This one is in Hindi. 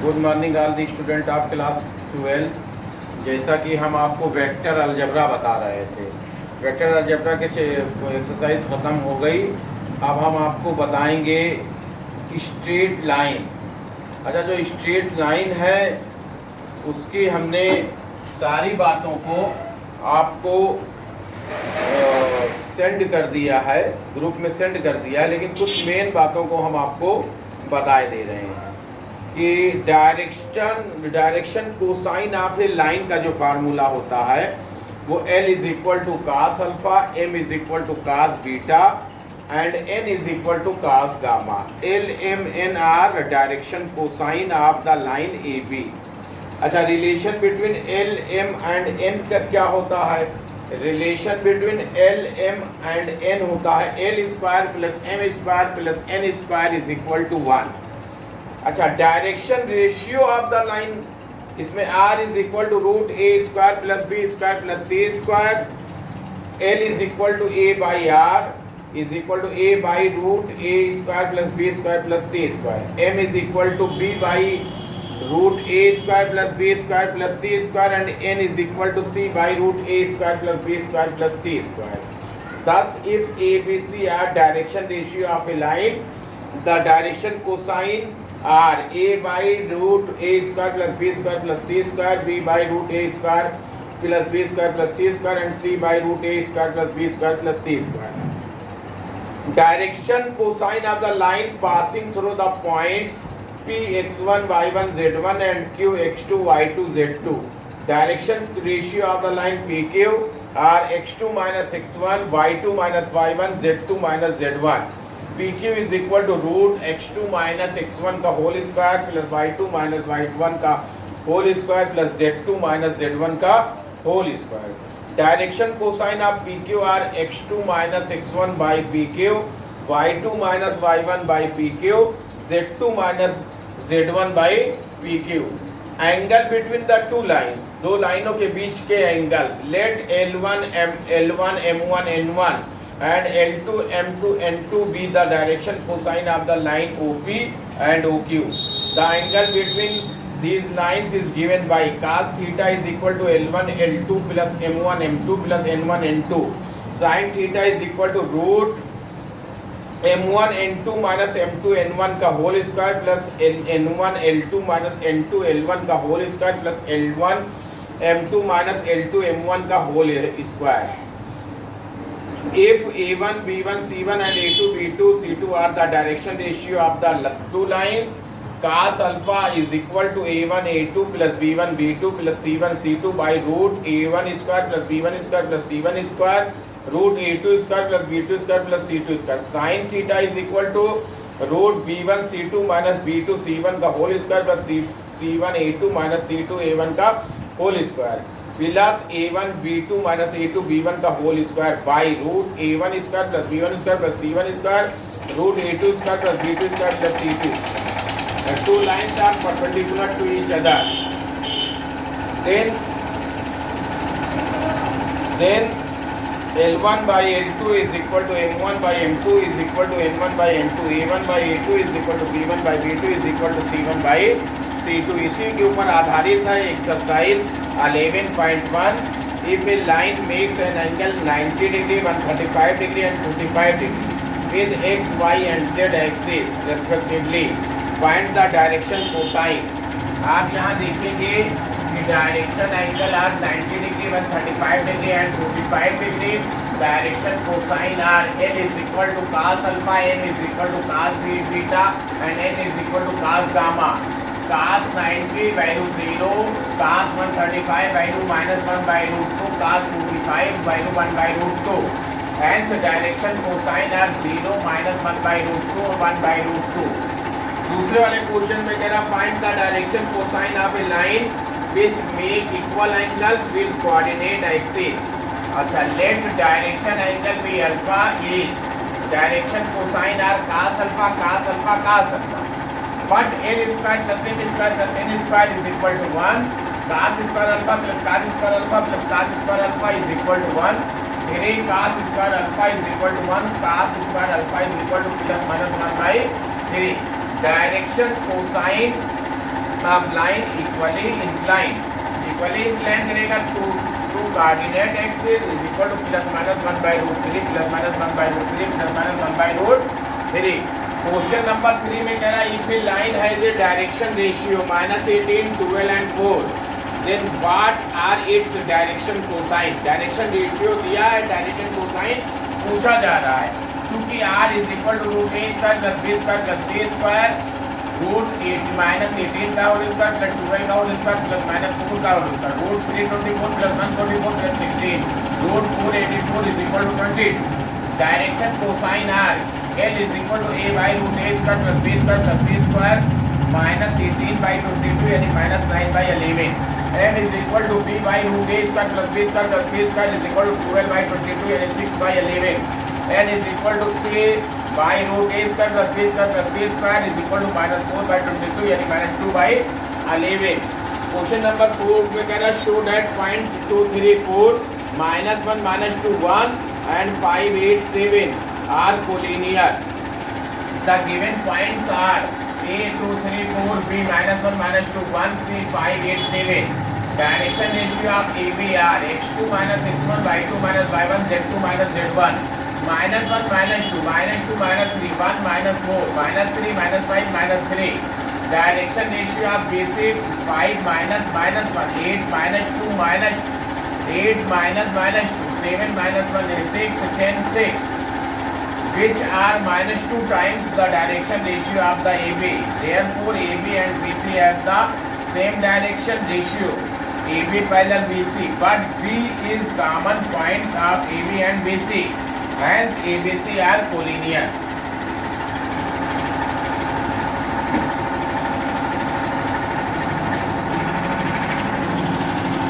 Good morning all the student of class 12। जैसा कि हम आपको वेक्टर अलजेब्रा बता रहे थे, वेक्टर अलजेब्रा के एक्सरसाइज ख़त्म हो गई। अब हम आपको बताएंगे स्ट्रेट लाइन। अच्छा, जो स्ट्रेट लाइन है उसकी हमने सारी बातों को आपको सेंड कर दिया है, ग्रुप में सेंड कर दिया है, लेकिन कुछ मेन बातों को हम आपको बताए दे रहे हैं कि direction cosine of a line का जो फार्मूला होता है वो L is equal to cos alpha, M is equal to cos beta and N is equal to cos gamma. L M N are direction cosine of the line A B. अच्छा, relation between L M and N का क्या होता है? Relation between L M and N होता है L square plus M square plus N square is equal to 1। अच्छा, direction ratio of the line, इसमें R is equal to root a square plus b square plus c square. L is equal to a by r is equal to a by root a square plus b square plus c square. M is equal to b by root a square plus b square plus c square and N is equal to c by root a square plus b square plus c square. Thus, if ABC are direction ratio of a line, the direction cosine are A by root A square plus B square plus C square, B by root A square plus B square plus C square and C by root A square plus B square plus C square. Direction cosine of the line passing through the points P x1 y1 z1 and Q x2 y2 z2. Direction ratio of the line PQ are x2 minus x1, y2 minus y1, z2 minus z1. PQ is equal to root x2 minus x1 का whole square plus y2 minus y1 का whole square plus z2 minus z1 का whole square. Direction cosine of PQ are x2 minus x1 by PQ, y2 minus y1 by PQ, z2 minus z1 by PQ। Angle between the two lines, दो लाइनों के बीच के angles, let L1 M1 N1 and L2 M2 N2 be the direction cosine of the line OP and OQ. The angle between these lines is given by cos theta is equal to L1 L2 plus M1 M2 plus N1 N2. Sin theta is equal to root M1 N2 minus M2 N1 का whole square plus N1 L2 minus N2 L1 का whole square plus L1 M2 minus L2 M1 का whole square. If A1, B1, C1 and A2, B2, C2 are the direction ratio of the two lines, cos alpha is equal to A1, A2 plus B1, B2 plus C1, C2 by root A1 square plus B1 square plus C1 square, root A2 square plus B2 square plus C2 square. Sin theta is equal to root B1 C2 minus B2 C1 का whole square plus C1 A2 minus C2 A1 का whole square. Plus A1 B2 minus A2 B1 का whole square by root A1 square plus B1 square plus C1 square root A2 square plus B2 square plus C2। The two lines are perpendicular to each other. Then L1 by L2 is equal to M1 by M2 is equal to N1 by N2. A1 by A2 is equal to B1 by B2 is equal to C1 by C2। इसी के ऊपर आधारित है exercise 11.1। If a line makes an angle 90 degree, 135 degree and 45 degree with x, y and z axis respectively, find the direction cosine। आप यहाँ देखेंगे कि direction angle are 90 degree, 135 degree and 45 degree. Direction cosine are L is equal to cos alpha, M is equal to cos beta and N is equal to cos gamma। cos 90 value 0, cos 135 value minus 1 by root 2, cos 45 value 1 by root 2। Hence direction cosine are 0, minus 1 by root 2 और 1 by root 2। दूसरे वाले क्वेश्चन में कह रहा find the direction cosine of a line which make equal angles with coordinate axis. अच्छा, let direction angle be alpha is direction cosine are cos alpha cos alpha cos alpha. But L square plus M square plus N square is equal to 1. Cos square alpha plus cos square alpha plus cos square alpha is equal to 1. Here cos square alpha is equal to 1. Cos square alpha is equal to plus minus 1 by 3. Direction cosine अब लाइन इक्वली इंक्लाइन करेगा तो coordinate axis is equal to plus minus 1/√3 plus minus 1/√3 plus minus 1/√3। Question number 3 में कह रहा है if a line has a direction ratio -18, 12 and 4 then what are its direction cosine. Direction ratio दिया है, डायरेक्शन कोसाइन पूछा जा रहा है। क्योंकि r is equal to √a² + b² + c² √8 -18 का होल स्क्वायर प्लस 12 का होल स्क्वायर प्लस -4 का whole square √324 + 144 + 16 √484 is equal to 20। Direction cosine r L is equal to a/√a² + b² + c² -18/22 यानी -9/11। M is equal to b/√a² + b² + c² is equal to 12/22 यानी 6/11। N is equal to c/√a² + b² + c² is equal to -4/22 यानी -2/11। क्वेश्चन नंबर 4 में कह रहा है show that point 2, 3, 4 -1, -2, 1 and 5, 8, 7 are collinear. The given points are A, 2, 3, 4, B -1, -2, 1, C 5, 8, 7. Direction ratio of ABR x2 - x1 y2 - y1 z2 - z1 -1, -2, -2, -3, 1, -4, -3, -5, -3. Direction ratio of BC 5 - -1, 8, -2, -8, -2, 7, -1, 6, 10, 6. Which are -2 times the direction ratio of the AB. Therefore, AB and BC have the same direction ratio. AB parallel BC, but B is common point of AB and BC. Hence ABC are collinear.